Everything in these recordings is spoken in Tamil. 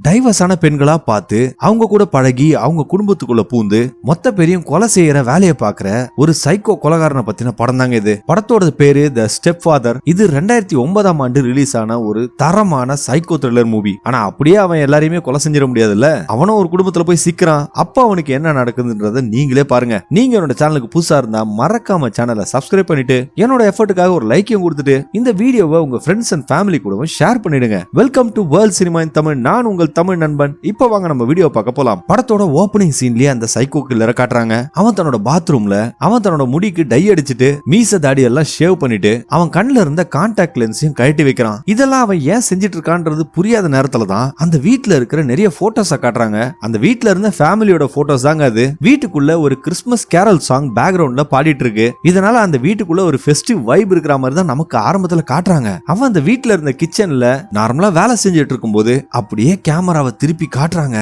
டைவர்ஸான பெண்களா பார்த்து அவங்க கூட பழகி அவங்க குடும்பத்துக்குள்ள பூந்து மொத்த பேரையும் கொலை செய்யற வேலையை பாக்குற ஒரு சைக்கோ கொலைகாரனை பத்தின படம் தாங்க இது. படத்தோட பேரு த ஸ்டெப் ஃபாதர். இது 2009ஆம் ஆண்டு ரிலீஸ் ஆன ஒரு தரமான சைக்கோ த்ரில்லர் மூவி. ஆனா அப்படியே அவன் எல்லாரையுமே கொலை செஞ்சிட முடியாதுல்ல. அவனும் ஒரு குடும்பத்துல போய் சிக்கிறான். அப்ப அவனுக்கு என்ன நடக்குதுன்றத நீங்களே பாருங்க. நீங்க என்னோட சேனலுக்கு புதுசா இருந்தா மறக்காம சேனலை சப்ஸ்கிரைப் பண்ணிட்டு என்னோட எஃபர்ட்டுக்காக ஒரு லைக்கையும் கொடுத்துட்டு இந்த வீடியோவை உங்க ஃப்ரெண்ட்ஸ் அண்ட் ஃபேமிலி கூடவும் ஷேர் பண்ணிடுங்க. வெல்கம் டு வேர்ல்ட் சினிமா இன் தமிழ். நான் உங்கள் தமிழ் நண்பன். இப்ப வாங்க நம்ம வீடியோ பார்க்க போலாம். படத்தோட ஓபனிங் சீன்லயே அந்த சைக்கோ கில்லரை காட்டுறாங்க. அவன் தன்னோட பாத்ரூம்ல அவன் தன்னோட முடிக்கு டை அடிச்சிட்டு மீச தாடி எல்லாம் ஷேவ் பண்ணிட்டு அவன் கண்ணுல இருந்த கான்டாக்ட் லென்ஸையும் கழட்டி வைக்கிறான். இதெல்லாம் அவன் ஏன் செஞ்சிட்டு இருக்கான்றது புரியாத நேரத்துல தான் அந்த வீட்டுல இருக்கிற நிறைய போட்டோஸ காட்டுறாங்க. அந்த வீட்டுல இருந்த ஃபேமிலியோட போட்டோஸ் தாங்க அது. வீட்டுக்குள்ள ஒரு கிறிஸ்மஸ் கேரல் சாங் பேக்ரவுண்ட்ல பாடிட்டு இருக்கு. இதனால அந்த வீட்டுக்குள்ள ஒரு ஃபெஸ்டிவ் வைப் இருக்கிற மாதிரி தான் நமக்கு ஆரம்பத்துல காட்டுறாங்க. அவன் அந்த வீட்டுல இருந்த கிச்சன்ல நார்மலா வேலை செஞ்சுட்டு இருக்கும்போது அப்படியே கேமராவை திருப்பி காட்டுறாங்க.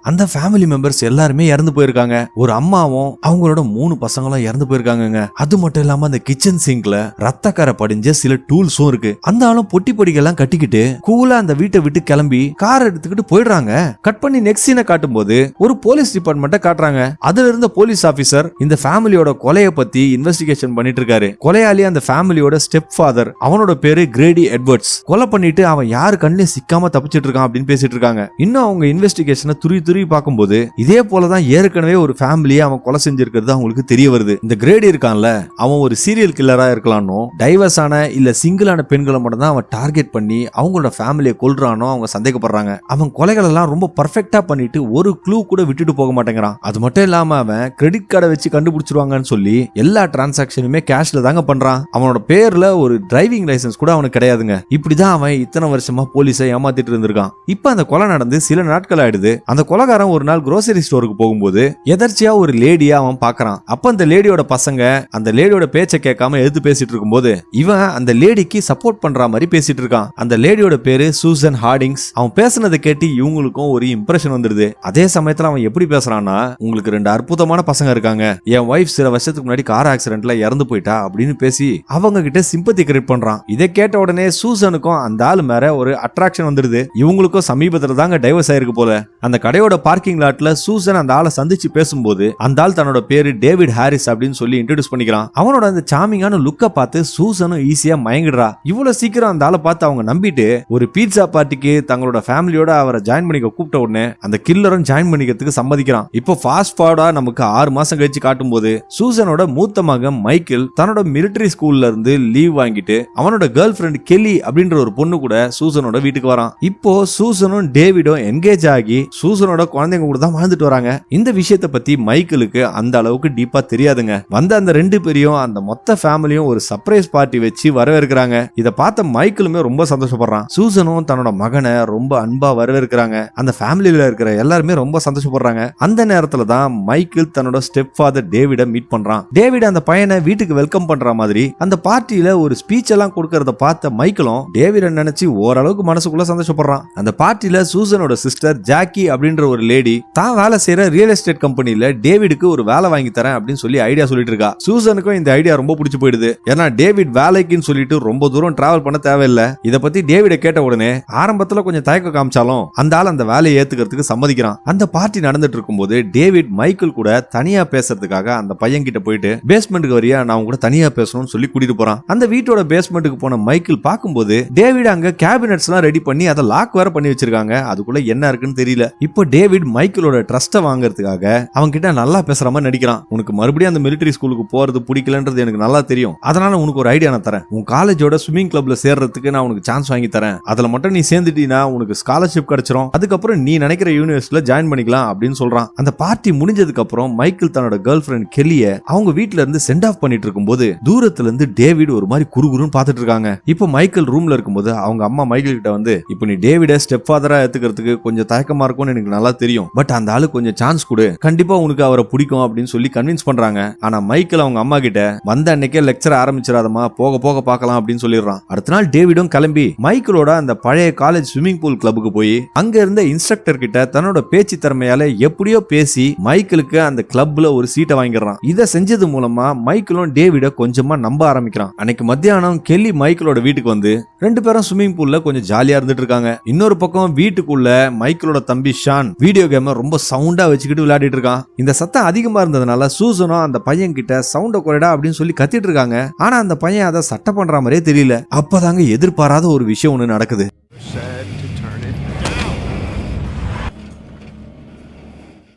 அந்த ஃபேமிலி மெம்பர்ஸ் எல்லாருமே இறந்து போயிருக்காங்க. ஒரு அம்மாவும் அவங்களோட 3 பசங்களும் இறந்து போயிருக்காங்க. அது மட்டும் இல்லாம அந்த கிச்சன் சிங்க்ல ரத்தக்கரை படிஞ்ச சில டூல்ஸும் இருக்கு. அந்த ஆளும் பொட்டி பொடிகள்லாம் கட்டிக்கிட்டு கூலா அந்த வீட்டை விட்டு கிளம்பி கார் எடுத்துக்கிட்டு போயிடுறாங்க. கட் பண்ணி நெக்ஸ்ட் சீனை காட்டும் போது ஒரு போலீஸ் டிபார்ட்மெண்ட்டை காட்டுறாங்க. அதுல இருந்த போலீஸ் ஆபீசர் இந்த ஃபேமிலியோட கொலையை பத்தி இன்வெஸ்டிகேஷன் பண்ணிட்டு இருக்காரு. கொலையாளி அந்த ஃபேமிலியோட ஸ்டெப் ஃபாதர். அவனோட பேரு கிரேடி எட்வர்ட்ஸ். கொலை பண்ணிட்டு அவன் யாரு கண்ணிலே சிக்காம தப்பிச்சிட்டு இருக்கான் அப்படின்னு பேசிட்டு இருக்காங்க. இன்னும் அவங்க இன்வெஸ்டிகேஷனை துருவி பார்க்கும்போது இதே போலதான் ஏற்கனவே ஒரு ஃபேமிலியை அவன் கொலை செஞ்சிருக்கிறது அவங்களுக்கு தெரிய வருது. இந்த கிரேடி இருக்கான்ல, அவன் ஒரு சீரியல் கில்லரா இருக்கலாம்னோ டைவர்ஸான இல்ல சிங்கிளான பெண்களை மட்டும் தான் அவன் டார்கெட் பண்ணி அவங்களோட ஃபேமிலியை கொல்றானோ அவங்க சந்தேகப்படுறாங்க. அவன் கொலைகள் எல்லாம் ரொம்ப பர்ஃபெக்டா பண்ணிட்டு ஒரு க்ளூ கூட விட்டுட்டு போக மாட்டேங்கிறான். அது மட்டும் இல்லாம அவன் கிரெடிட் கார்டை வச்சு கண்டுபிடிச்சிருவாங்கன்னு சொல்லி எல்லா டிரான்சாக்சனுமே கேஷ்ல தாங்க பண்றான். அவனோட பேர்ல ஒரு டிரைவிங் லைசன்ஸ் கூட அவனுக்கு கிடையாதுங்க. இப்படிதான் அவன் இத்தனை வருஷமா போலீஸை ஏமாத்திட்டு இருந்திருக்கான். இப்ப அந்த கொலை நடந்து சில நாட்கள் ஆயிடுது. அந்த கொலைகாரன் ஒரு நாள் grocery ஸ்டோருக்கு போகும்போது எதர்ச்சியா ஒரு லேடியா அவன் பாக்குறான். அப்ப அந்த லேடியோட பசங்க அந்த லேடியோட பேச்சை கேட்காம எதிர்த்து பேசிட்டு இருக்கும்போது இவன் அந்த லேடிக்கு சப்போர்ட் பண்ற மாதிரி பேசிட்டு இருக்கான். அந்த லேடியோட பேரு சூசன் ஹார்டிங்ஸ். அவன் பேசுனதை கேட்டு இவங்களுக்கும் ஒரு இம்ப்ரெஷன் வந்துருது. அதே சமயத்துல அவன் எப்படி பேசுறான்னா, உங்களுக்கு 2 அற்புதமான பசங்க இருக்காங்க, என் வைஃப் சில வருஷத்துக்கு முன்னாடி கார் ஆக்சிடென்ட்ல இறந்து போயிட்டா அப்படின்னு பேசி அவங்க கிட்ட சிம்பத்தி கிரியேட் பண்றான். இதை கேட்ட உடனே சூசனுக்கும் அந்த ஆளு மேல ஒரு அட்ராக்ஷன் வந்துருது. இவங்களுக்கும் சமீபத்துல தாங்க டைவர்ஸ் ஆயிருக்கு போல. அந்த கடையோட பார்க்கிங் லாட்ல சூசன் அந்த ஆளை சந்திச்சு பேசும்போது அந்த ஆள் தன்னோட பேரு டேவிட் ஹாரிஸ் அப்படின்னு சொல்லி இன்ட்ரோடியூஸ் பண்ணிக்கிறான். அவனோட அந்த சாமிங்கான லுக்க பார்த்து சூசனும் ஈஸியா மயங்கிடுறா. இவ்வளவு சீக்கிரம் அந்த ஆளை பார்த்து அவங்க நம்பிட்டு ஒரு பீட்சா பார்ட்டிக்கு தங்களோட ஃபேமிலியோட அவரை ஜாயின் பண்ணிக்க கூப்பிட்ட உடனே அந்த கில்லரும் ஜாயின் பண்ணிக்கிறதுக்கு சம்மதிக்கிறான். இப்போ ஃபாஸ்ட் ஃபார்வர்டா நமக்கு 6 மாசம் கழிச்சு காட்டும் போது சூசனோட மூத்த மகன் மைக்கேல் தன்னோட மிலிட்டரி ஸ்கூல்ல இருந்து லீவ் வாங்கிட்டு அவனோட கேர்ள் ஃபிரெண்ட் கெல்லி அப்படின்ற ஒரு பொண்ணு கூட சூசனோட வீட்டுக்கு வரான். இப்போ சூசனும் டேவிடும் என்கேஜ் ஆகி சூசனோட குழந்தைங்க கூட தான் வாழ்ந்துட்டு வராங்க. இந்த விஷயத்தை பத்தி மைக்கேலுக்கு அந்த அளவுக்கு டீப்பா தெரியாதுங்க. வந்த அந்த 2 பேரையும் அந்த மொத்த ஃபேமிலியும் ஒரு சர்ப்ரைஸ் பார்ட்டி வச்சு வரவேற்கிறாங்க. இத பார்த்த மைக்கேலுமே ரொம்ப சந்தோஷப்படுறான். சூசனும் தன்னோட மகனை ரொம்ப அன்பா வரவேற்கிறாங்க. அந்த ஃபேமிலியில இருக்கிற எல்லாருமே ரொம்ப சந்தோஷப்படுறாங்க. அந்த நேரத்துல தான் மைக்கேல் தன்னோட ஸ்டெப் ஃபாதர் டேவிட மீட் பண்றான். டேவிட் அந்த பையனை வீட்டுக்கு வெல்கம் பண்ற மாதிரி அந்த பார்ட்டியில ஒரு ஸ்பீச் எல்லாம் கொடுக்கறத பார்த்த மைக்கேலும் டேவிட நினைச்சு ஓரளவுக்கு மனசுக்குள்ள சந்தோஷப்படுறான். அந்த பார்ட்டியில சூசனோட சிஸ்டர் ஜாக்கி அப்படின்ற ஒரு லேடி தான் வேலை செய்யற ரியல் எஸ்டேட் கம்பெனில டேவிடுக்கு ஒரு வேலை வாங்கி தரேன் அப்படின்னு சொல்லி ஐடியா சொல்லிட்டு இருக்கா. சூசனுக்கும் இந்த ஐடியா ரொம்ப பிடிச்சு போயிடுது. ஏன்னா டேவிட் வேலைக்குன்னு சொல்லிட்டு ரொம்ப தூரம் டிராவல் பண்ண தேவையில்லை. இத பத்தி டேவிட கேட்ட உடனே ஆரம்பத்துல கொஞ்சம் தயக்கம் காமிச்சாலும் அந்த ஆள் அந்த வேலையை ஏத்துக்கிறதுக்கு சம்மதிக்கிறான். அந்த பார்ட்டி நடந்துட்டு இருக்கும்போது டேவிட் மைக்கேல் கூட தனியா பேசுறதுக்காக அந்த பையன் கிட்ட போயிட்டு பேஸ்மெண்ட்டுக்கு வரியா, நான் கூட தனியா பேசணும்னு சொல்லி கூட்டிட்டு போறான். அந்த வீட்டோட பேஸ்மெண்ட்டுக்கு போன மைக்கேல் பார்க்கும்போது டேவிட் அங்க கேபினட்ஸ் எல்லாம் ரெடி பண்ணி அதை லாக் வேற பண்ணி வச்சிருக்காங்க. அதுக்குள்ள என்ன இருக்குன்னு தெரியல. இப்போ டேவிட் மைக்கேலோட ட்ரஸ்ட வாங்குறதுக்காக அவங்க கிட்ட நல்லா பேசுற மாதிரி நடிக்கிறான். உனக்கு மறுபடியும் அந்த மிலிட்டரி ஸ்கூலுக்கு போறது பிடிக்கலன்றது எனக்கு நல்லா தெரியும். அதனால உனக்கு ஒரு ஐடியா நான் தரேன். உன் காலேஜோட ஸ்விமிங் கிளப்ல சேர்றதுக்கு நான் உனக்கு சான்ஸ் வாங்கி தரேன். அதுல மட்டும் நீ சேர்ந்துட்டீனா உனக்கு ஸ்காலர்ஷிப் கிடைச்சிரும். அதுக்கப்புறம் நீ நினைக்கிற யூனிவர்சிட்டியில ஜாயின் பண்ணிக்கலாம் அப்படின்னு சொல்றான். அந்த பார்ட்டி முடிஞ்சதுக்கு அப்புறம் மைக்கேல் தன்னோட கேர்ள் ஃபிரெண்ட் கெல்லிய அவங்க வீட்ல இருந்து சென்ட் ஆஃப் பண்ணிட்டு இருக்கும்போது தூரத்துல இருந்து டேவிட் ஒரு மாதிரி குறுகுறுன்னு பாத்துட்டு இருக்காங்க. இப்போ மைக்கேல் ரூம்ல இருக்கும்போது அவங்க அம்மா மைக்கேல் கிட்ட வந்து, இப்போ நீ டேவிட ஸ்டெப் ஃபாதரா ஏத்துக்கிறதுக்கு கொஞ்சம் தயக்கமா இருக்கும்னு எனக்கு நல்லா நல்லா தெரியும், பட் அந்த ஆளு கொஞ்சம் சான்ஸ் கொடு, கண்டிப்பா உனக்கு அவரை பிடிக்கும் அப்படின்னு சொல்லி கன்வின்ஸ் பண்றாங்க. ஆனா மைக்கேல் அவங்க அம்மா கிட்ட வந்த அன்னைக்கே லெக்சர் ஆரம்பிச்சிடாதமா, போக போக பார்க்கலாம் அப்படின்னு சொல்லிடுறான். அடுத்த நாள் டேவிடும் கிளம்பி மைக்கேலோட அந்த பழைய காலேஜ் ஸ்விம்மிங் பூல் கிளப்புக்கு போய் அங்க இருந்த இன்ஸ்ட்ரக்டர் கிட்ட தன்னோட பேச்சு திறமையால எப்படியோ பேசி மைக்கேலுக்கு அந்த கிளப்ல ஒரு சீட்டை வாங்கிடுறான். இதை செஞ்சது மூலமா மைக்கேலும் டேவிட கொஞ்சமா நம்ப ஆரம்பிக்கிறான். அன்னைக்கு மத்தியானம் கெல்லி மைக்கேலோட வீட்டுக்கு வந்து ரெண்டு பேரும் ஸ்விம்மிங் பூல்ல கொஞ்சம் ஜாலியா இருந்துட்டு இருக்காங்க. இன்னொரு பக்கம் வீட்டுக்குள்ள மைக்கேலோட தம்பி ஷான் வீடியோ கேம ரொம்ப சவுண்டா வச்சுக்கிட்டு விளையாடிட்டு இருக்கான். இந்த சத்தம் அதிகமா இருந்ததுனால சூசனும் அந்த பையன் கிட்ட சவுண்ட குறைடா அப்படின்னு சொல்லி கத்திட்டு இருக்காங்க. ஆனா அந்த பையன் அதை சட்டை பண்ற மாதிரியே தெரியல. அப்பதாங்க எதிர்பாராத ஒரு விஷயம் ஒண்ணு நடக்குது.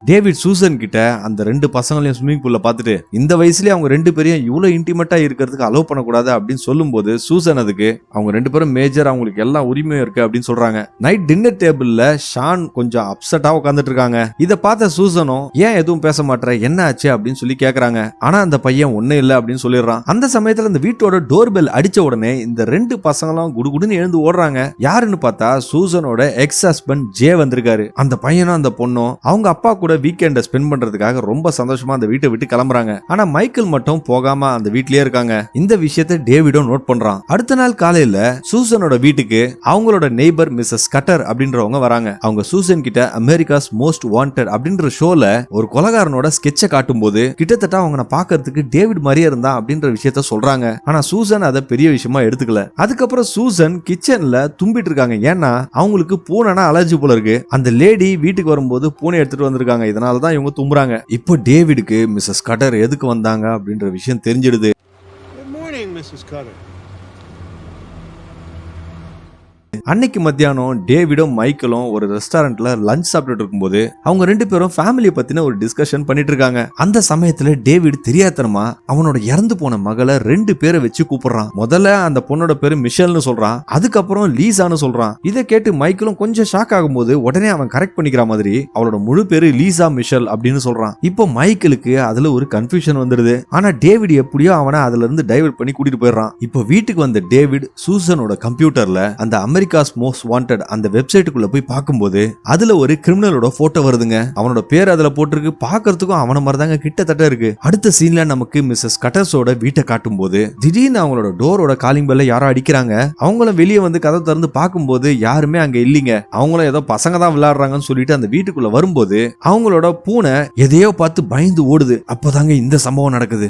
டேவிட் சூசன் கிட்ட அந்த ரெண்டு பசங்களையும் ஸ்விம்மிங் பூல்ல பார்த்துட்டு இந்த வயசுலயே அவங்க ரெண்டு பேரையும் இவ்வளவு இன்டிமேட்டா இருக்கிறதுக்கு அலோவ் பண்ணக்கூடாது அப்படின்னு சொல்லும் போது சூசன் அதுக்கு அவங்க ரெண்டு பேரும் மேஜர், அவங்களுக்கு எல்லா உரிமையும் இருக்கு அப்படின்னு சொல்றாங்க. நைட் டின்னர் டேபிள்ல ஷான் கொஞ்சம் அப்செட்டா உட்காந்துட்டு இருக்காங்க. இதை பார்த்த சூசனும் ஏன் எதுவும் பேச மாட்டேற, என்ன ஆச்சு அப்படின்னு சொல்லி கேக்குறாங்க. ஆனா அந்த பையன் ஒன்னும் இல்ல அப்படின்னு சொல்லிடுறான். அந்த சமயத்துல இந்த வீட்டோட டோர் பெல் அடிச்ச உடனே இந்த ரெண்டு பசங்களும் குடுகுடுன்னு எழுந்து ஓடுறாங்க. யாருன்னு பார்த்தா சூசனோட எக்ஸ் ஹஸ்பண்ட் ஜே வந்திருக்காரு. அந்த பையனும் அந்த பொண்ணும் அவங்க அப்பா கூட வீக்கெண்ட ஸ்பெண்ட் பண்றதுக்காக ரொம்ப சந்தோஷமா அந்த வீட்டை விட்டு கிளம்புறாங்க. ஆனா மைக்கேல் மட்டும் போகாம அந்த வீட்லயே இருக்காங்க. இந்த விஷயத்தை டேவிடும் நோட் பண்றான். அடுத்த நாள் காலையில சூசனோட வீட்டுக்கு அவங்களோட நெய்பர் மிஸ்ஸஸ் கட்டர் அப்படின்றவங்க வராங்க. அவங்க சூசன் கிட்ட அமெரிக்காஸ் மோஸ்ட் வாண்டட் அப்படின்ற ஷோல ஒரு கொலைகாரனோட ஸ்கெட்சை காட்டும் போது கிட்டத்தட்ட அவங்க பாக்கிறதுக்கு டேவிட் மாதிரியே இருந்தா அப்படின்ற விஷயத்த சொல்றாங்க. ஆனா சூசன் அதை பெரிய விஷயமா எடுத்துக்கல. அதுக்கப்புறம் சூசன் கிச்சன்ல தும்பிட்டு இருக்காங்க. ஏன்னா அவங்களுக்கு பூனைனா அலர்ஜி போல இருக்கு. அந்த லேடி வீட்டுக்கு வரும்போது பூனை எடுத்துட்டு வந்திருக்காங்க. இதனாலதான் இவங்க தும்புறாங்க. இப்போ டேவிடுக்கு மிஸ்ஸஸ் கட்டர் எதுக்கு வந்தாங்க அப்படின்ற விஷயம் தெரிஞ்சிடுது. அன்னைக்கு மத்தியானம் டேவிடும் மைக்கேலும் ஒரு ரெஸ்டாரண்ட்ல லஞ்ச் சாப்பிட்டு இருக்கும்போது அவங்க ரெண்டு பேரும் ஃபேமிலியை பத்தின ஒரு டிஸ்கஷன் பண்ணிட்டு இருக்காங்க. அந்த சமயத்துல டேவிட் தெரியாதனமா அவனோட இறந்து போன மகளை ரெண்டு பேரை வச்சு கூப்பிடுறான். முதல்ல அந்த பொண்ணோட பேரு மிஷல்னு சொல்றான், அதுக்கப்புறம் லீசான்னு சொல்றான். இதை கேட்டு மைக்கேலும் கொஞ்சம் ஷாக் ஆகும்போது உடனே அவன் கரெக்ட் பண்ணிக்கிற மாதிரி அவளோட முழு பேரு லீசா மிஷல் அப்படின்னு சொல்றான். இப்போ மைக்கேலுக்கு அதுல ஒரு கன்ஃபியூஷன் வந்துருது. ஆனா டேவிட் எப்படியோ அவனை அதுல இருந்து டைவர்ட் பண்ணி கூட்டிட்டு போயிடுறான். இப்போ வீட்டுக்கு வந்த டேவிட் சூசனோட கம்ப்யூட்டர்ல அந்த அமெரிக்காஸ் மோஸ்ட் வாண்டட் அந்த வெப்சைட்டுக்குள்ள போய் பார்க்கும்போது அதுல ஒரு கிரிமினலோட போட்டோ வருதுங்க. அவனோட பேர் அதுல போட்டிருக்கு. பார்க்கிறதுக்கும் அவன மாதிரி தாங்க கிட்டத்தட்ட இருக்கு. அடுத்த சீன்ல நமக்கு மிஸ்ஸஸ் கட்டர்ஸோட வீட்டை காட்டும் போது திடீர்னு அவங்களோட டோரோட காலிங் பெல்ல யாரோ அடிக்கிறாங்க. அவங்களும் வெளியே வந்து கதை திறந்து பார்க்கும்போது யாருமே அங்க இல்லீங்க. அவங்களும் ஏதோ பசங்க தான் விளையாடுறாங்கன்னு சொல்லிட்டு அந்த வீட்டுக்குள்ள வரும்போது அவங்களோட பூனை எதையோ பார்த்து பயந்து ஓடுது. அப்போதாங்க இந்த சம்பவம் நடக்குது.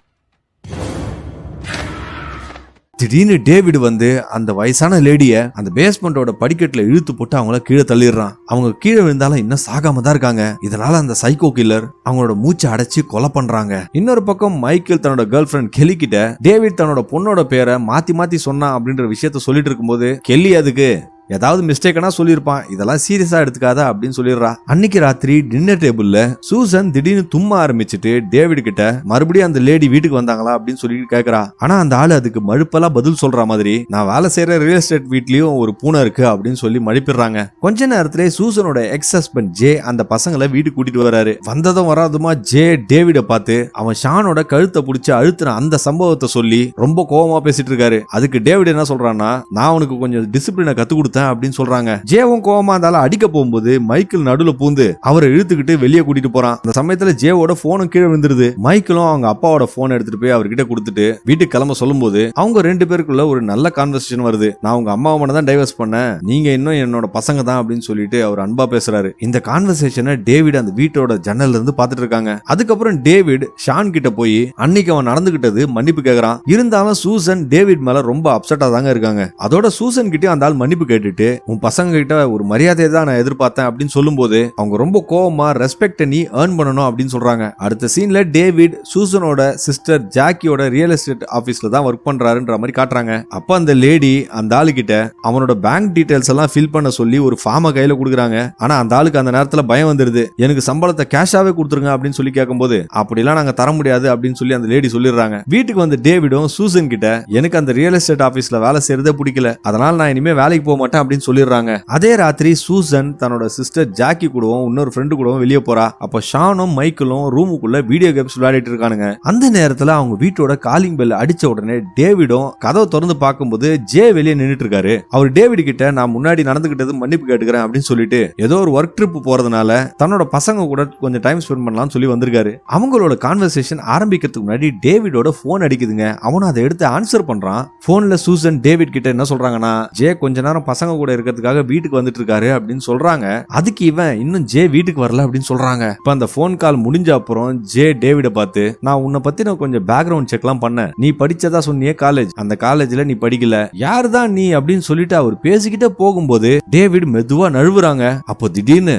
திடீர்னு டேவிட் வந்து அந்த வயசான லேடிய அந்த பேஸ்மெண்டோட படிக்கட்டுல இழுத்து போட்டு அவங்கள கீழே தள்ளிடுறான். அவங்க கீழே விழுந்தாலும் இன்னும் சாகாம தான் இருக்காங்க. இதனால அந்த சைக்கோ கில்லர் அவங்களோட மூச்சை அடைச்சு கொலை பண்றாங்க. இன்னொரு பக்கம் மைக்கேல் தன்னோட கேர்ள் ஃபிரெண்ட் கெல்லி கிட்ட டேவிட் தன்னோட பொண்ணோட பேரை மாத்தி மாத்தி சொன்னா அப்படின்ற விஷயத்த சொல்லிட்டு இருக்கும்போது கெல்லி அதுக்கு ஏதாவது மிஸ்டேக்கனா சொல்லியிருப்பான், இதெல்லாம் சீரியஸா எடுத்துக்காத அப்படின்னு சொல்லிடுறா. அன்னைக்கு ராத்திரி டின்னர் டேபிள்ல சூசன் திடீர்னு தும்ம ஆரம்பிச்சுட்டு டேவிட் கிட்ட மறுபடியும் அந்த லேடி வீட்டுக்கு வந்தாங்களா அப்படின்னு சொல்லிட்டு கேக்குறா. ஆனா அந்த ஆளு அதுக்கு மழுப்பெல்லாம் பதில் சொல்ற மாதிரி நான் வேலை செய்யற ரியல் எஸ்டேட் வீட்லயும் ஒரு பூனை இருக்கு அப்படின்னு சொல்லி மழுப்பிடுறாங்க. கொஞ்ச நேரத்திலே சூசனோட எக்ஸ் ஹஸ்பண்ட் ஜே அந்த பசங்களை வீட்டுக்கு கூட்டிட்டு வராரு. வந்ததும் வராதுமா ஜே டேவிட பார்த்து அவன் ஷானோட கழுத்தை பிடிச்சு அழுத்தின அந்த சம்பவத்தை சொல்லி ரொம்ப கோபமா பேசிட்டு இருக்காரு. அதுக்கு டேவிட் என்ன சொல்றான்னா, நான் உனக்கு கொஞ்சம் டிசிப்ளினை கத்து கொடுத்தேன் அப்படின்னு சொல்றாங்க. ஜேவும் கோவமா இருந்தாலும் அடிக்க போகும்போது மைக்கேல் நடுவுல பூந்து அவரை இழுத்துக்கிட்டு வெளியே கூட்டிட்டு போறான். அந்த சமயத்துல ஜேவோட போனும் கீழே விழுந்துருது. மைக்கேலும் அவங்க அப்பாவோட போன் எடுத்துட்டு போய் அவர்கிட்ட கொடுத்துட்டு வீட்டுக்கு கிளம்ப சொல்லும் போது அவங்க ரெண்டு பேருக்குள்ள ஒரு நல்ல கான்வர்சேஷன் வருது. நான் உங்க அம்மாவை மட்டும் தான் டைவர்ஸ் பண்ணேன், நீங்க இன்னும் என்னோட பசங்க தான் அப்படின்னு சொல்லிட்டு அவர் அன்பா பேசுறாரு. இந்த கான்வர்சேஷனை டேவிட் அந்த வீட்டோட ஜன்னல்ல இருந்து பாத்துட்டு இருக்காங்க. அதுக்கப்புறம் டேவிட் ஷான் கிட்ட போய் அன்னைக்கு அவன் நடந்துகிட்டது மன்னிப்பு கேக்குறான். இருந்தாலும் சூசன் டேவிட் மேல ரொம்ப அப்செட்டா தாங்க இருக்காங்க. அதோட சூசன் கிட்ட அந்த ஆள் மன்னிப்பு கேட்டுட்டு உன் பசங்க கிட்ட ஒரு மரியாதையை தான் நான் எதிர்பார்த்தேன் அப்படின்னு சொல்லும் போது அவங்க ரொம்ப கோவமா ரெஸ்பெக்ட் நீ ஏர்ன் பண்ணணும் அப்படின்னு சொல்றாங்க. அடுத்த சீன்ல டேவிட் சூசனோட சிஸ்டர் ஜாக்கியோட ரியல் எஸ்டேட் ஆபீஸ்ல தான் ஒர்க் பண்றாருன்ற மாதிரி காட்டுறாங்க. அப்ப அந்த லேடி அந்த ஆளு கிட்ட அவனோட பேங்க் டீடைல்ஸ் எல்லாம் ஃபில் பண்ண சொல்லி ஒரு ஃபார்மை கையில கொடுக்குறாங்க. ஆனா அந்த ஆளுக்கு அந்த நேரத்துல பயம் வந்துருது. எனக்கு சம்பளத்தை கேஷாவே கொடுத்துருங்க அப்படின்னு சொல்லி கேட்கும்போது அப்படிலாம் நாங்க தர முடியாது அப்படின்னு சொல்லி அந்த லேடி சொல்லிடுறாங்க. வீட்டுக்கு வந்து டேவிடும் சூசன் கிட்ட எனக்கு அந்த ரியல் எஸ்டேட் ஆபீஸ்ல வேலை செய்யறதே பிடிக்கல, அதனால நான் இனிமே வேலைக்கு போக மாட்டேன் வரமாட்டேன் அப்படின்னு சொல்லிடுறாங்க. அதே ராத்திரி சூசன் தன்னோட சிஸ்டர் ஜாக்கி கூடவும் இன்னொரு ஃப்ரெண்டு கூடவும் வெளியே போறா. அப்ப ஷானும் மைக்கிளும் ரூமுக்குள்ள வீடியோ கேம்ஸ் விளையாடிட்டு இருக்கானுங்க. அந்த நேரத்துல அவங்க வீட்டோட காலிங் பெல் அடிச்ச உடனே டேவிடும் கதவை திறந்து பார்க்கும்போது ஜே வெளியே நின்னுட்டு இருக்காரு. அவர் டேவிட் கிட்ட நான் முன்னாடி நடந்துகிட்டது மன்னிப்பு கேட்டுக்கிறேன் அப்படின்னு சொல்லிட்டு ஏதோ ஒரு ஒர்க் ட்ரிப் போறதுனால தன்னோட பசங்க கூட கொஞ்சம் டைம் ஸ்பெண்ட் பண்ணலாம்னு சொல்லி வந்திருக்காரு. அவங்களோட கான்வர்சேஷன் ஆரம்பிக்கிறதுக்கு முன்னாடி டேவிடோட போன் அடிக்குதுங்க. அவனும் அதை எடுத்து ஆன்சர் பண்றான். போன்ல சூசன் டேவிட் கிட்ட என்ன சொல்றாங்கன்னா, ஜே கொஞ்ச நேரம் பசங்க கூட இருக்கிறதுக்காக வீட்டுக்கு வந்துட்டு இருக்காரு அப்படின்னு சொல்றாங்க. அதுக்கு இவன் இன்னும் ஜே வீட்டுக்கு வரல அப்படின்னு சொல்றாங்க. இப்ப அந்த போன் கால் முடிஞ்ச அப்புறம் ஜே டேவிட பார்த்து, நான் உன்னை பத்தி நான் கொஞ்சம் பேக்ரவுண்ட் செக்லாம் பண்ணேன். நீ படிச்சதா சொன்னியே காலேஜ், அந்த காலேஜ்ல நீ படிக்கல, யாருதான் நீ அப்படின்னு சொல்லிட்டு அவர் பேசிக்கிட்டே போகும்போது டேவிட் மெதுவா நழுவுறாங்க. அப்போ திடீர்னு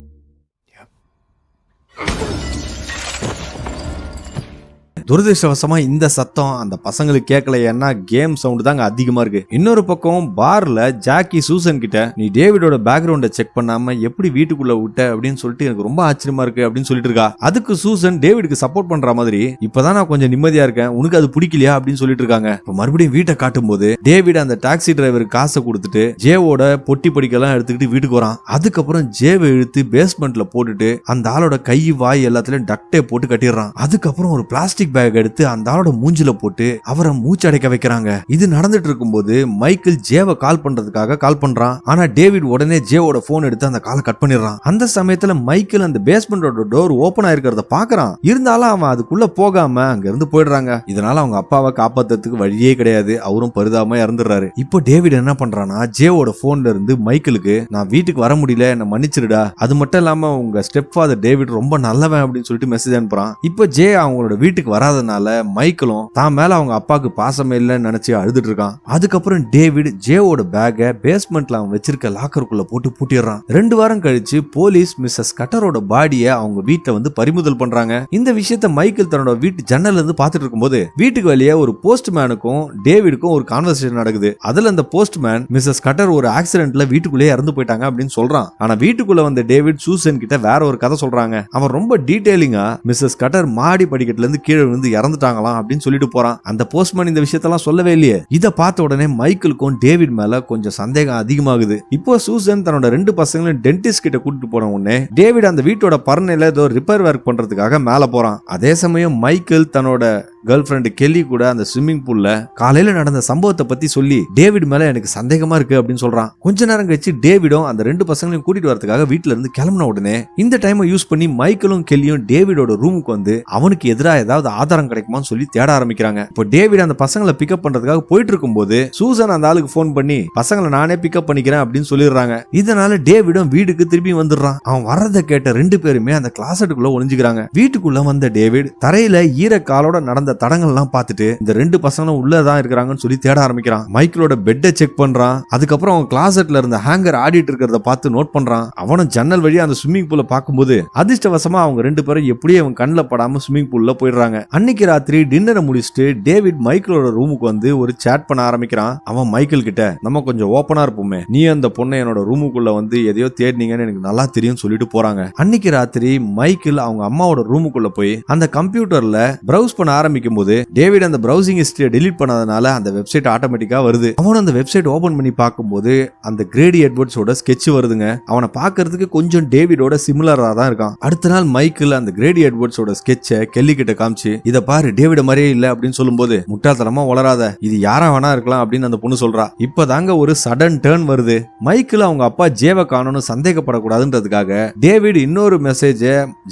துரதிருஷ்டவசமா இந்த சத்தம் அந்த பசங்களுக்கு கேட்கல. ஏன்னா கேம் சவுண்ட் தாங்க அதிகமா இருக்கு. இன்னொரு பக்கம் பார்ல ஜாக்கி சூசன் கிட்ட, நீ டேவிடோட பேக்ரவுண்ட செக் பண்ணாம எப்படி வீட்டுக்குள்ள விட்ட அப்படின்னு சொல்லிட்டு எனக்கு ரொம்ப ஆச்சரியமா இருக்கு அப்படின்னு சொல்லிட்டு இருக்கா. அதுக்கு சூசன் டேவிடுக்கு சப்போர்ட் பண்ற மாதிரி, இப்பதான் நான் கொஞ்சம் நிம்மதியா இருக்கேன், உனக்கு அது பிடிக்கலையா அப்படின்னு சொல்லிட்டு இருக்காங்க. இப்ப மறுபடியும் வீட்டை காட்டும் போது டேவிட் அந்த டாக்ஸி டிரைவருக்கு காசை கொடுத்துட்டு ஜேவோட பொட்டி படிக்கெல்லாம் எடுத்துக்கிட்டு வீட்டுக்கு வரான். அதுக்கப்புறம் ஜேவை இழுத்து பேஸ்மெண்ட்ல போட்டுட்டு அந்த ஆளோட கை வாய் எல்லாத்துலயும் டக்டே போட்டு கட்டிடுறான். அதுக்கப்புறம் ஒரு பிளாஸ்டிக் பேக் எடுத்து அந்த ஆளோட மூஞ்சில போட்டு அவரை மூச்சடைக்க வைக்கிறாங்க. இது நடந்துட்டு இருக்கும்போது மைக்கேல் ஜேவை கால் பண்றதுக்காக கால் பண்றான். ஆனா டேவிட் உடனே ஜேவோட போன் எடுத்து அந்த காலை கட் பண்ணிடுறான். அந்த சமயத்துல மைக்கேல் அந்த பேஸ்மெண்டோட டோர் ஓபன் ஆயிருக்கிறத பாக்குறான். இருந்தாலும் அவன் அதுக்குள்ள போகாம அங்க இருந்து போயிடுறாங்க. இதனால அவங்க அப்பாவை காப்பாத்துறதுக்கு வழியே கிடையாது. அவரும் பரிதாபமா இறந்துடுறாரு. இப்போ டேவிட் என்ன பண்றான்னா, ஜேவோட போன்ல இருந்து மைக்கேலுக்கு, நான் வீட்டுக்கு வர முடியல, என்ன மன்னிச்சிருடா, அது மட்டும் இல்லாம உங்க ஸ்டெப் ஃபாதர் டேவிட் ரொம்ப நல்லவன் அப்படின்னு சொல்லிட்டு மெசேஜ் அனுப்புறான். இப்போ ஜே அவங்களோட வீட்டுக்கு வராதனால மைக்கேலும் தான் மேல அவங்க அப்பாவுக்கு பாசமே இல்லைன்னு நினைச்சு அழுதுட்டு இருக்கான். அதுக்கப்புறம் டேவிட் ஜேவோட பேக்கை பேஸ்மெண்ட்ல அவன் வச்சிருக்க லாக்கருக்குள்ள போட்டு பூட்டிடுறான். 2 வாரம் கழிச்சு போலீஸ் மிஸ்ஸஸ் கட்டரோட பாடியை அவங்க வீட்டை வந்து பறிமுதல் பண்றாங்க. இந்த விஷயத்த மைக்கேல் தன்னோட வீட்டு ஜன்னல்ல இருந்து பாத்துட்டு இருக்கும்போது வீட்டுக்கு வெளியே ஒரு போஸ்ட்மேனுக்கும் டேவிடுக்கும் ஒரு கான்வர்சேஷன் நடக்குது. அதுல அந்த போஸ்ட்மேன் மிஸ்ஸஸ் கட்டர் ஒரு ஆக்சிடென்ட்ல வீட்டுக்குள்ளே இறந்து போயிட்டாங்க அப்படின்னு சொல்றான். ஆனா வீட்டுக்குள்ள வந்த டேவிட் சூசன் கிட்ட வேற ஒரு கதை சொல்றாங்க. அவன் ரொம்ப டீடைலிங்கா மிஸ்ஸஸ் கட்டர் மாடி படிக்கட்டுல இருந்து கீழே விழுந்து இறந்துட்டாங்களாம் அப்படின்னு சொல்லிட்டு போறான். அந்த போஸ்ட்மேன் இந்த விஷயத்தெல்லாம் சொல்லவே இல்லையே. இத பார்த்த உடனே மைக்கேலுக்கும் டேவிட் மேல கொஞ்சம் சந்தேகம் அதிகமாகுது. இப்போ சூசன் தன்னோட 2 பசங்களையும் டென்டிஸ்ட் கிட்ட கூட்டிட்டு போன உடனே டேவிட் அந்த வீட்டோட பர்னையில ஏதோ ரிப்பேர் ஒர்க் பண்றதுக்காக மேல போறான். அதே சமயம் மைக்கேல் தன்னோட கேர்ள் ஃப்ரெண்ட் கெல்லி கூட அந்த ஸ்விம்மிங் பூல்ல காலையில நடந்த சம்பவத்தை பத்தி சொல்லி டேவிட் மேல எனக்கு சந்தேகமா இருக்கு அப்படின்னு சொல்றான். கொஞ்ச நேரம் கழிச்சு டேவிடும் அந்த 2 பசங்களையும் கூட்டிட்டு வரதுக்காக வீட்டுல இருந்து கிளம்பின உடனே இந்த டைமை யூஸ் பண்ணி மைக்கேலும் கெல்லியும் டேவிடோட ரூமுக்கு வந்து அவனுக்கு எதிராக ஏதாவது ஆதாரம் கிடைக்குமான்னு சொல்லி தேட ஆரம்பிக்கிறாங்க. இப்போ டேவிட் அந்த பசங்களை பிக்கப் பண்றதுக்காக போயிட்டு இருக்கும் போது சூசன் அந்த ஆளுக்கு போன் பண்ணி பசங்களை நானே பிக்கப் பண்ணிக்கிறேன் அப்படின்னு சொல்லிடுறாங்க. இதனால டேவிடும் வீட்டுக்கு திருப்பி வந்துடுறான். அவன் வர்றதை கேட்ட 2 பேருமே அந்த கிளாசட்டுக்குள்ள ஒளிஞ்சுக்கிறாங்க. வீட்டுக்குள்ள வந்த டேவிட் தரையில ஈர காலோட நடந்த தடங்கள் எல்லாம் பார்த்துட்டு இந்த 2 பசங்களும் உள்ளதான் இருக்கிறாங்கன்னு சொல்லி தேட ஆரம்பிக்கிறான். மைக்கேலோட பெட்டை செக் பண்றான். அதுக்கப்புறம் அவன் கிளாசெட்ல இருந்த ஹேங்கர் ஆடிட்டு இருக்கிறத பார்த்து நோட் பண்றான். அவனும் ஜன்னல் வழியா அந்த ஸ்விம்மிங் பூல பார்க்கும்போது அதிர்ஷ்டவசமா அவங்க 2 பேரும் எப்படியே அவன் கண்ணில் படாம ஸ்விம்மிங் பூல்ல போயிடுறாங்க. அன்னைக்கு ராத்திரி டின்னரை முடிச்சுட்டு டேவிட் மைக்கேலோட ரூமுக்கு வந்து ஒரு சாட் பண்ண ஆரம்பிக்கிறான். அவன் மைக்கேல் கிட்ட, நம்ம கொஞ்சம் ஓப்பனா இருப்போமே, நீ அந்த பொண்ணை என்னோட ரூமுக்குள்ள வந்து எதையோ தேடினீங்கன்னு எனக்கு நல்லா தெரியும் சொல்லிட்டு போறாங்க. அன்னைக்கு ராத்திரி மைக்கேல் அவங்க அம்மாவோட ரூமுக்குள்ள போய் அந்த கம்ப்யூட்டர்ல பிரவுஸ் பண்ண ஆரம்பிக்கும் போது டேவிட் அந்த பிரவுசிங் ஹிஸ்டரியை டெலீட் பண்ணதுனால அந்த வெப்சைட் ஆட்டோமேட்டிக்கா வருது. அவன் அந்த வெப்சைட் ஓபன் பண்ணி பார்க்கும்போது அந்த கிரேடி எட்வர்ட்ஸோட ஸ்கெட்ச் வருதுங்க. அவனை பார்க்கிறதுக்கு கொஞ்சம் டேவிடோட சிமிலரா தான் இருக்கான். அடுத்த நாள் மைக்கேல் அந்த கிரேடி எட்வர்ட்ஸோட ஸ்கெட்சை கெல்லி கிட்ட காமிச்சு, இத பாரு டேவிட மாதிரியே இல்ல அப்படின்னு சொல்லும்போது, முட்டாள்தனமா வளராத, இது யாரா வேணா இருக்கலாம் அப்படின்னு அந்த பொண்ணு சொல்றா. இப்பதாங்க ஒரு சடன் டர்ன் வருது. மைக்கேல் அவங்க அப்பா ஜேவை காணணும் சந்தேகப்படக்கூடாதுன்றதுக்காக டேவிட் இன்னொரு மெசேஜ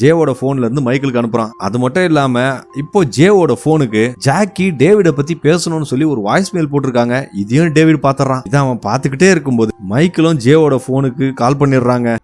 ஜேவோட போன்ல இருந்து மைக்கேலுக்கு அனுப்புறான். அது மட்டும் இல்லாம இப்போ ஜேவோட போனுக்கு ஜாக்கி டேவிட பத்தி பேசணும்னு சொல்லி ஒரு வாய்ஸ் மெயில் போட்டிருக்காங்க. இதையும் டேவிட் பாத்துறான். இதை அவன் பாத்துக்கிட்டே இருக்கும்போது மைக்கேலும் ஜேவோட போனுக்கு கால் பண்ணிடுறாங்க.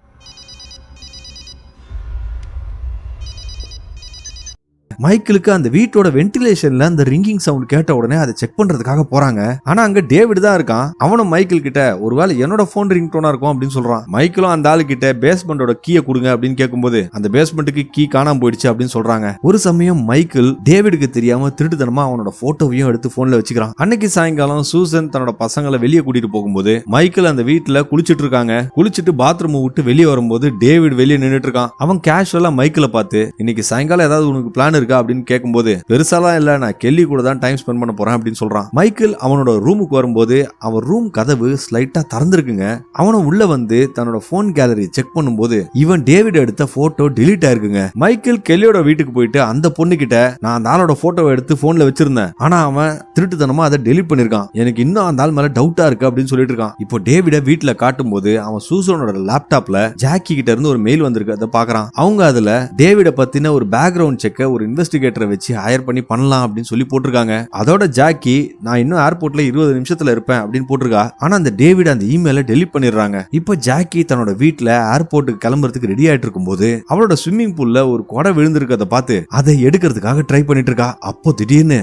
மைக்கேலுக்கு அந்த வீட்டோட வென்டிலேஷன்ல அந்த ரிங்கிங் சவுண்ட் கேட்ட உடனே அதை செக் பண்றதுக்காக போறாங்க. ஆனா அங்க டேவிட் தான் இருக்கான். அவனும் மைக்கேல் கிட்ட, ஒருவேளை என்னோட போன் ரிங் டோனா இருக்கும் அப்படின்னு சொல்றான். மைக்கேலும் அந்த ஆளு கிட்ட பேஸ்மெண்டோட கீயை கொடுங்க அப்படின்னு கேட்கும்போது அந்த பேஸ்மெண்ட்டுக்கு கீ காணாம போயிடுச்சு அப்படின்னு சொல்றாங்க. ஒரு சமயம் மைக்கேல் டேவிடுக்கு தெரியாம திருட்டுத்தனமா அவனோட போட்டோவையும் எடுத்து போன்ல வச்சுக்கிறான். அன்னைக்கு சாயங்காலம் சூசன் தன்னோட பசங்களை வெளியே கூட்டிட்டு போகும்போது மைக்கேல் அந்த வீட்டுல குளிச்சிட்டு இருக்காங்க. குளிச்சுட்டு பாத்ரூம் விட்டு வெளியே வரும்போது டேவிட் வெளியே நின்னுட்டு இருக்கான். அவன் கேஷுவலா மைக்கேல பார்த்து, இன்னைக்கு சாயங்காலம் ஏதாவது உனக்கு பிளான் இருக்கா அப்படின்னு கேட்கும்போது பெருசாலாம் இல்ல, நான் கெல்லி கூட தான் டைம் ஸ்பெண்ட் பண்ண போறேன் அப்படின்னு சொல்றான். மைக்கேல் அவனோட ரூமுக்கு வரும்போது அவன் ரூம் கதவு ஸ்லைட்டா திறந்திருக்குங்க. அவனும் உள்ள வந்து தன்னோட போன் கேலரி செக் பண்ணும்போது இவன் டேவிட் எடுத்த போட்டோ டெலீட் ஆயிருக்குங்க. மைக்கேல் கெல்லியோட வீட்டுக்கு போயிட்டு அந்த பொண்ணு கிட்ட நான் அந்த ஆளோட போட்டோவை எடுத்து போன்ல வச்சிருந்தேன், ஆனா அவன் திருட்டுத்தனமா அதை டெலீட் பண்ணிருக்கான், எனக்கு இன்னும் அந்த ஆள் மேல டவுட்டா இருக்கு அப்படின்னு சொல்லிட்டு இருக்கான். இப்போ டேவிட வீட்டுல காட்டும் போது அவன் சூசனோட லேப்டாப்ல ஜாக்கி கிட்ட இருந்து ஒரு மெயில் வந்திருக்கு, அதை பாக்குறான். அவங்க அதுல டேவிட பத்தின ஒரு பேக்ரவுண்ட் செக்க ஒரு இன்வெஸ்டிகேட்டரை வச்சு ஹையர் பண்ணி பண்ணலாம் அப்படின்னு சொல்லி போட்டிருக்காங்க. அதோட ஜாக்கி நான் இன்னும் ஏர்போர்ட்ல 20 நிமிஷத்துல இருப்பேன் அப்படின்னு போட்டிருக்கா. ஆனா அந்த டேவிட் அந்த இமெயில டெலீட் பண்ணிடுறாங்க. இப்போ ஜாக்கி தன்னோட வீட்டுல ஏர்போர்ட்டுக்கு கிளம்புறதுக்கு ரெடி ஆயிட்டு இருக்கும் போது அவளோட ஸ்விம்மிங் பூல்ல ஒரு கொடை விழுந்திருக்கத பார்த்து அதை எடுக்கிறதுக்காக ட்ரை பண்ணிட்டு இருக்கா. அப்போ திடீர்னு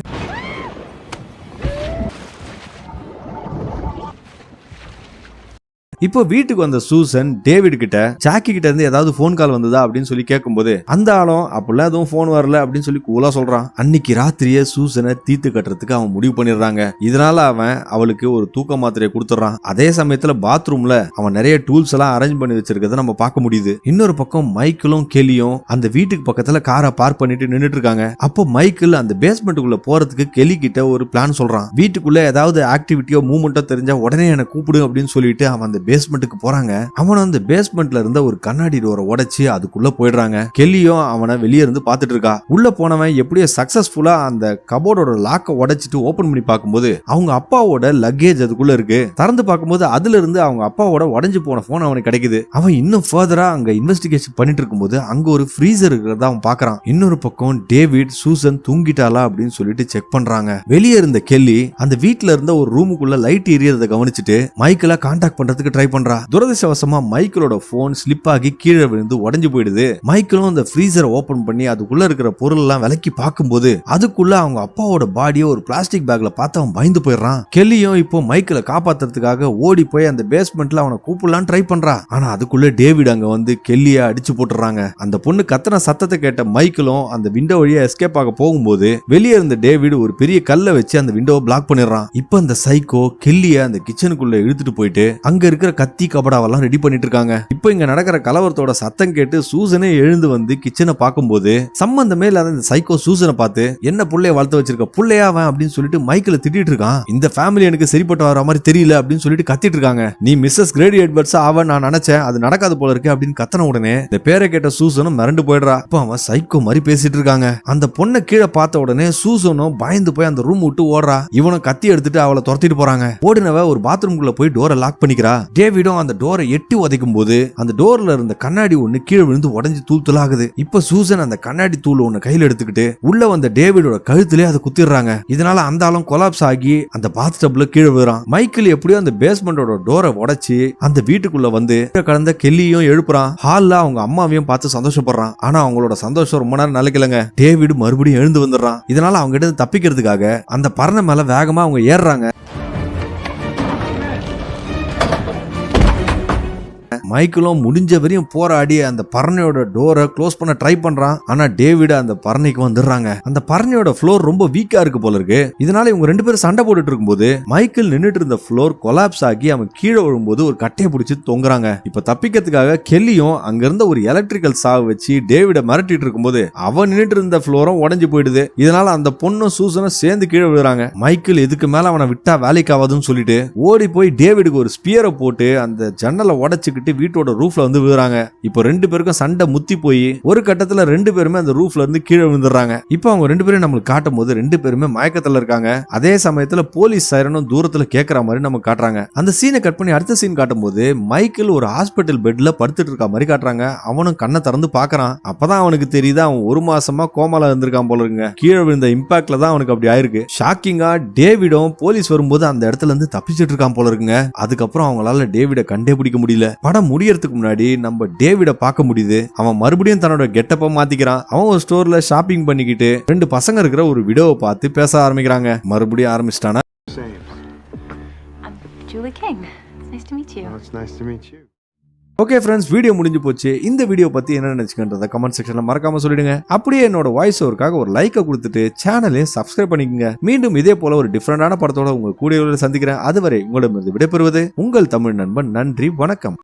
இப்போ வீட்டுக்கு வந்த சூசன் டேவிட் கிட்ட ஜாக்கி கிட்ட இருந்து ஏதாவது போன் கால் வந்ததா அப்படின்னு சொல்லி கேட்கும்போது அந்த ஆளும் அப்படிலாம் எதுவும் போன் வரல அப்படின்னு சொல்லி கூலா சொல்றான். அன்னைக்கு ராத்திரியே சூசனை தீத்து கட்டுறதுக்கு அவன் முடிவு பண்ணிடுறாங்க. இதனால அவன் அவளுக்கு ஒரு தூக்க மாத்திரையை கொடுத்துறான். அதே சமயத்துல பாத்ரூம்ல அவன் நிறைய டூல்ஸ் எல்லாம் அரேஞ்ச் பண்ணி வச்சிருக்கத நம்ம பார்க்க முடியுது. இன்னொரு பக்கம் மைக்கிளும் கெல்லியும் அந்த வீட்டுக்கு பக்கத்துல காரை பார்க் பண்ணிட்டு நின்னுட்டு இருக்காங்க. அப்போ மைக்கிள் அந்த பேஸ்மெண்ட்டுக்குள்ள போறதுக்கு கெல்லி கிட்ட ஒரு பிளான் சொல்றான். வீட்டுக்குள்ள ஏதாவது ஆக்டிவிட்டியோ மூவ்மெண்டோ தெரிஞ்சா உடனே என்ன கூப்பிடு அப்படின்னு சொல்லிட்டு அவன் அந்த பேஸ்மெண்ட்டுக்கு போறாங்க. அவன் அந்த பேஸ்மெண்ட்ல இருந்த ஒரு கண்ணாடி டோரை உடைச்சு அதுக்குள்ள போயிடுறாங்க. கெல்லியும் அவனை வெளியே இருந்து பாத்துட்டு இருக்கா. உள்ள போனவன் எப்படியோ சக்சஸ்ஃபுல்லா அந்த கபோர்டோட லாக்க உடைச்சிட்டு ஓபன் பண்ணி பார்க்கும்போது அவங்க அப்பாவோட லக்கேஜ் அதுக்குள்ள இருக்கு. திறந்து பார்க்கும்போது அதுல இருந்து அவங்க அப்பாவோட உடைஞ்சு போன போன் அவனுக்கு கிடைக்குது. அவன் இன்னும் ஃபர்தரா அங்க இன்வெஸ்டிகேஷன் பண்ணிட்டு இருக்கும்போது அங்க ஒரு ஃப்ரீசர் இருக்கிறத அவன் பாக்குறான். இன்னொரு பக்கம் டேவிட் சூசன் தூங்கிட்டாளா அப்படின்னு சொல்லிட்டு செக் பண்றாங்க. வெளியே இருந்த கெல்லி அந்த வீட்டுல இருந்த ஒரு ரூமுக்குள்ள லைட் எரியறத கவனிச்சுட்டு மைக்கேல கான்டாக்ட் பண்றதுக்கு ட்ரை பண்றா. துரதிர்ஷ்டவசமா மைக்கேலோட போன் ஸ்லிப் ஆகி கீழே விழுந்து உடைஞ்சு போயிடுது. மைக்கேலும் அந்த ஃப்ரீசரை ஓபன் பண்ணி அதுக்குள்ள இருக்கிற பொருள் எல்லாம் விலக்கி பார்க்கும்போது அதுக்குள்ள அவங்க அப்பாவோட பாடியை ஒரு பிளாஸ்டிக் பேக்ல பார்த்து அவன் பயந்து போயிடுறான். கெல்லியும் இப்போ மைக்கேலை காப்பாத்துறதுக்காக ஓடி போய் அந்த பேஸ்மெண்ட்ல அவனை கூப்பிடலாம் ட்ரை பண்றா. ஆனா அதுக்குள்ள டேவிட் அங்க வந்து கெல்லிய அடிச்சு போட்டுறாங்க. அந்த பொண்ணு கத்தன சத்தத்தை கேட்ட மைக்கேலும் அந்த விண்டோ வழியா எஸ்கேப் ஆக போகும்போது வெளியே இருந்த டேவிட் ஒரு பெரிய கல்லை வச்சு அந்த விண்டோவை பிளாக் பண்ணிடுறான். இப்போ அந்த சைக்கோ கெல்லிய அந்த கிச்சனுக்குள்ள இழுத்துட்டு போயிட்டு அங்க இருக்கிற கத்தி கபடாவெல்லாம் ரெடி பண்ணிட்டு இருக்காங்க. இப்போ இங்க நடக்கிற கலவரத்தோட சத்தம் கேட்டு சூசனே எழுந்து வந்து கிச்சனை பார்க்கும்போது சம்பந்தமே இல்லாத இந்த சைக்கோ சூசனை பார்த்து என்ன புள்ளைய வளர்த்து வச்சிருக்க புள்ளையா அவன் அப்படின்னு சொல்லிட்டு மைக்கேல திட்டிட்டு இருக்கான். இந்த ஃபேமிலி எனக்கு சரிப்பட்டு வர மாதிரி தெரியல அப்படின்னு சொல்லிட்டு கத்திட்டு இருக்காங்க. நீ மிஸ்ஸஸ் கிரேடி எட்வர்ட்ஸ் அவன் நான் நினைச்சேன், அது நடக்காது போல இருக்கு அப்படின்னு கத்தன உடனே இந்த பேரை கேட்ட சூசனும் மிரண்டு போயிடுறா. இப்போ அவன் சைக்கோ மாதிரி பேசிட்டு இருக்காங்க. அந்த பொண்ணை கீழே பார்த்த உடனே சூசனும் பயந்து போய் அந்த ரூம் விட்டு ஓடுறா. இவனும் கத்தி எடுத்துட்டு அவளை துரத்திட்டு போறாங்க. ஓடினவ ஒரு பாத்ரூம்குள்ள போய் டோரை லாக் பண்ணிக்கிறா. டேவிடும் அந்த டோரை எட்டி உதைக்கும் போது அந்த டோர்ல இருந்த கண்ணாடி ஒண்ணு கீழே விழுந்து உடைஞ்சு தூள் தூளாகுது. இப்ப சூசன் அந்த கண்ணாடி தூள் ஒண்ணு கையில எடுத்துக்கிட்டு உள்ள வந்த டேவிடோட கழுத்திலே அதை குத்திடுறாங்க. இதனால அந்த ஆளும் கொலாப்ஸ் ஆகி அந்த பாத் டப்ல கீழே விழுறான். மைக்கேல் எப்படியோ அந்த பேஸ்மெண்டோட டோரை உடைச்சு அந்த வீட்டுக்குள்ள வந்து கடந்த கெல்லியும் எழுப்புறான். ஹால்ல அவங்க அம்மாவையும் பார்த்து சந்தோஷப்படுறான். ஆனா அவங்களோட சந்தோஷம் ரொம்ப நேரம் நிலைக்கலங்க. டேவிட் மறுபடியும் எழுந்து வந்துடுறான். இதனால அவங்க கிட்ட தப்பிக்கிறதுக்காக அந்த பரண மேல வேகமா அவங்க ஏறுறாங்க. மைக்கேலும் முடிஞ்ச வரையும் போராடி அந்த பரணையோட டோரை க்ளோஸ் பண்ண ட்ரை பண்றான். ஆனா டேவிட் அந்த பரணைக்கு வந்துடுறாங்க. அந்த பரணையோட ஃப்ளோர் ரொம்ப வீக்கா இருக்கு போல இருக்கு. இதனால இவங்க ரெண்டு பேரும் சண்டை போட்டுட்டு இருக்கும்போது மைக்கேல் நின்னுட்டு இருந்த ஃப்ளோர் கொலாப்ஸ் ஆகி அவன் கீழே விழும்போது ஒரு கட்டையை பிடிச்சி தொங்குறாங்க. இப்ப தப்பிக்கிறதுக்காக கெல்லியும் அங்க இருந்த ஒரு எலக்ட்ரிக்கல் சாவை வச்சு டேவிட மிரட்டிட்டு இருக்கும்போது அவன் நின்னுட்டு இருந்த ஃப்ளோரும் உடைஞ்சு போயிடுது. இதனால அந்த பொண்ணும் சூசனும் சேர்ந்து கீழே விழுறாங்க. மைக்கேல் இதுக்கு மேல அவனை விட்டா வேலைக்கு ஆகாதுன்னு சொல்லிட்டு ஓடி போய் டேவிடுக்கு ஒரு ஸ்பியரை போட்டு அந்த ஜன்னலை உடைச்சுக்கிட்டு வீட்டோட ரூஃப்ல வந்து விழுறாங்க. இப்போ ரெண்டு பேருக்கும் சண்டை முத்தி போய் ஒரு கட்டத்துல ரெண்டு பேருமே அந்த ரூஃப்ல இருந்து கீழே விழுந்துறாங்க. இப்போ அவங்க ரெண்டு பேரும் நம்மளுக்கு காட்டும் போது ரெண்டு பேருமே மயக்கத்துல இருக்காங்க. அதே சமயத்துல போலீஸ் சைரனும் தூரத்துல கேட்கற மாதிரி நம்ம காட்டுறாங்க. அந்த சீனை கட் பண்ணி அடுத்த சீன் காட்டும் போது மைக்கேல் ஒரு ஹாஸ்பிட்டல் பெட்ல படுத்துட்டு இருக்க மாதிரி காட்டுறாங்க. அவனும் கண்ணை திறந்து பாக்குறான். அப்பதான் அவனுக்கு தெரியுது அவன் ஒரு மாசமா கோமால இருந்திருக்கான் போல இருக்குங்க. கீழே விழுந்த இம்பாக்ட்ல தான் அவனுக்கு அப்படி ஆயிருக்கு. ஷாக்கிங்கா டேவிடும் போலீஸ் வரும்போது அந்த இடத்துல இருந்து தப்பிச்சிட்டு இருக்கான் போல இருக்குங்க. அதுக்கப்புறம் அவங்களால டேவிட கண்டே பிடிக்க முடியல. படம் முடியறதுக்கு முன்னாடி நம்ம டேவிட பார்க்க முடியுது. அவன் மறுபடியும் தன்னோட கெட்டப்ப மாத்திக்கிறான். அவன் ஒரு ஸ்டோர்ல ஷாப்பிங் பண்ணிக்கிட்டு ரெண்டு பசங்க இருக்கிற ஒரு வீடியோவை பார்த்து பேச ஆரம்பிக்கிறாங்க. மறுபடியும் ஆரம்பிச்சிட்டானா? ஓகே ஃப்ரெண்ட்ஸ், வீடியோ முடிஞ்சு போச்சு. இந்த வீடியோ பத்தி என்ன நினைச்சுக்கின்றத கமெண்ட் செக்ஷன்ல மறக்காம சொல்லிடுங்க. அப்படியே என்னோட வாய்ஸ் ஓவருக்காக ஒரு லைக்கை கொடுத்துட்டு சேனலை சப்ஸ்கிரைப் பண்ணிக்கங்க. மீண்டும் இதே போல ஒரு டிஃபரெண்டான படத்தோட உங்க கூடிய சந்திக்கிறேன். அதுவரை உங்களிடமிருந்து விடைபெறுவது உங்கள் தமிழ் நண்பன். நன்றி, வணக்கம்.